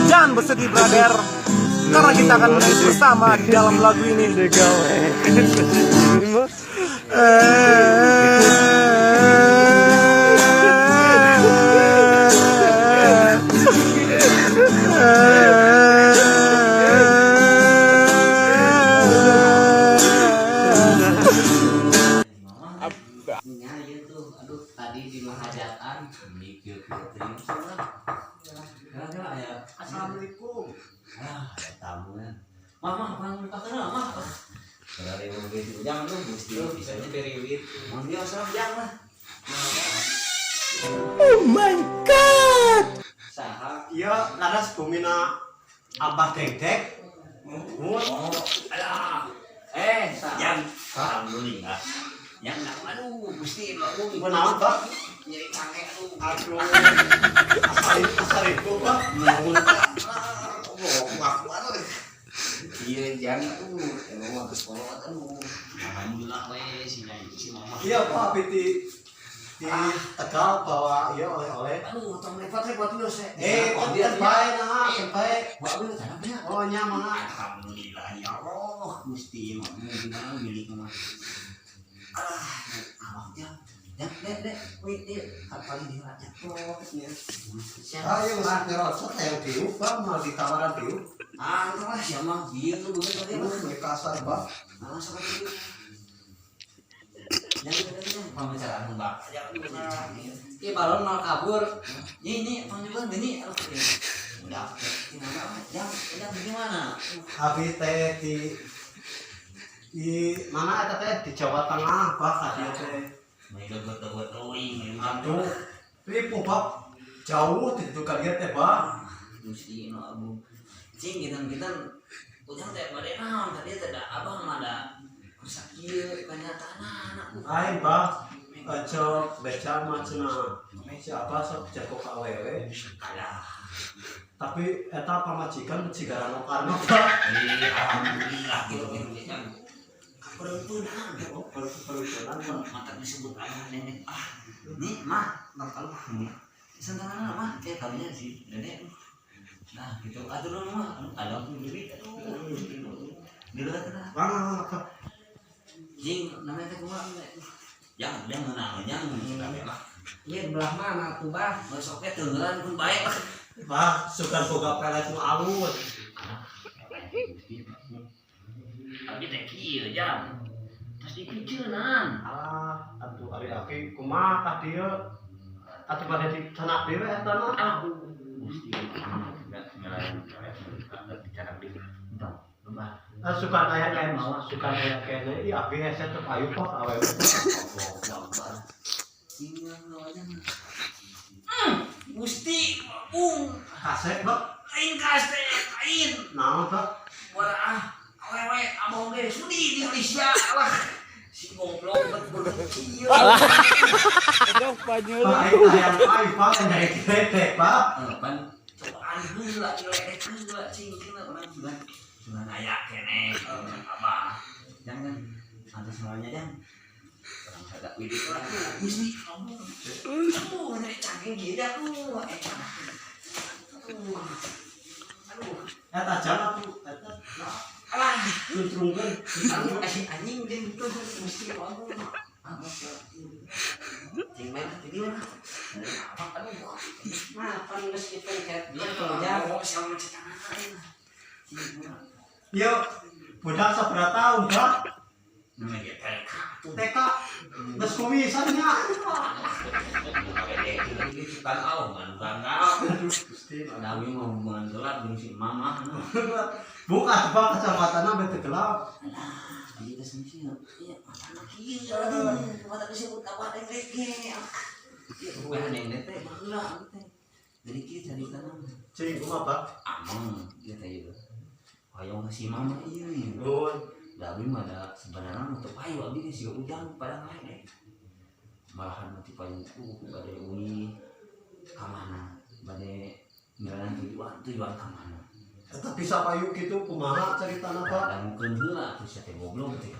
Jangan bersedih brother, karena kita akan menangis bersama di dalam lagu ini. Aduh, tadi di menghajatan mikir assalamualaikum. Tamu kan. Mama, panggil kakak mah. Dari mobil jangan lu mesti bisanya beriwit. Manggil salam jangan. Oh my god. Saha? Iya, laras bumina abah dek-dek. Oh, alah. Yang alhamdulillah. Yang nak aduh gusti lu Benawan, Pak? nyari cangke Aduh. Asal itu, Pak. Iya jangan emang harus follow alhamdulillah si mama. Iya, Pak, di Tegal bawa iya oleh-oleh. Aduh, tong repot-repot dulu saya. Dia baik nah, baik. Waduh, tanahnya. Oh, nyaman. Alhamdulillah ya Allah, Gusti mau gimana milik mah. Awaknya. Dek, wait, apa ini raja prosnya. Ayo lah ngerosot yang diuk, Pak, mau ditawaran diuk. Lah siapa dia tuh bener tadi. Mereka kasar, Pak. Seperti itu. Jangan pembicaraan Mbak. Jangan balon mau kabur. Ini panggilan gini. Udah. Jangan gimana? Habis teh di mana eta teh di Jawa Tengah, Pak, dia teh. Mereka betul-betul Aduh, ribu, Pak. Jauh itu kalian teh, Pak. Gusti no abu. Cing kita ujang teh bade naon tadi teh abang ada sakit kenyataan anak. Aing, Pak. Aja beca macana. Siapa sok jago ka awewe. Kalah. Tapi eta pamajikan cigarano karna, Pak. Alhamdulillah gitu kan. Peruntunan, Peruntunan, Pak. mata disebut ayah nenek. Ini mah bakal ini. Sentana mah kayak kamunya sih, nenek. Nah, gitu atur dulu mah. Ada pun duit aduh. Di luar teh. Mana, Pak? Jing namanya teh kumaha? Jangan lah. Iya belah mana tuh bah? Masuk ke tenggelan pun baik lah. Pak, suka boga pelet nu alus. Tapi teh kieu jam. Pasti piceunaan. Atuh ari aki kumaha ka dieu? Atuh pada di sanak dewe eta na. Gusti enggak ngelayan bicara di entah. Suka kayak lain malah suka kayak kene i abi heset teu payu Pak awewe. Gusti, Kasep, Pak. lain kaste, lain. Naon, Pak? Wah, awewe abang ge sudi di Malaysia lah. Si goblok kieu. Pak, ayam payu, Pak, dari gede, Pak. Pan cobaan heula diledek heula cingkeuna urang cuman aya keneh abah. Jangan santai semuanya jangan. Orang sada widit lah Gusti kamu. Aduh, nyari cangkeng dia dah lu. Aduh. Eta jalan tuh, eta. Alah, Tuntrungkeun. anu kasih anjing jeung itu Gusti kamu. Cing main tadi mah. Aduh. Mapan geus kitu ket Dia dia kalau kerja. mau sama cetangan lain. Yo, budak sabaraha tahun, Pak? Namanya dia TK. TK. Geus kumisannya. Kan awan kan kau. Gusti, Kami mau hubungan gelap dengan si mama. bukan, Pak, kecamatanna bete gelap. Kita sendiri ya mata kieu. Mata disebut apa ada rege. Bukan yang teh baheula teh. Dari kita di tanam. Cing, kumaha, Pak? Amang dia teh ieu. Hayong si mama ieu nih. Nuhun. Tapi mah ada sebenarnya untuk payu abi sih ujang pada lain malahan mati payu pada uni kamana pada ngaran tujuan kamana Eta bisa payu kitu kumaha caritana, Pak? dan mungkin heula terus ya teh goblok teh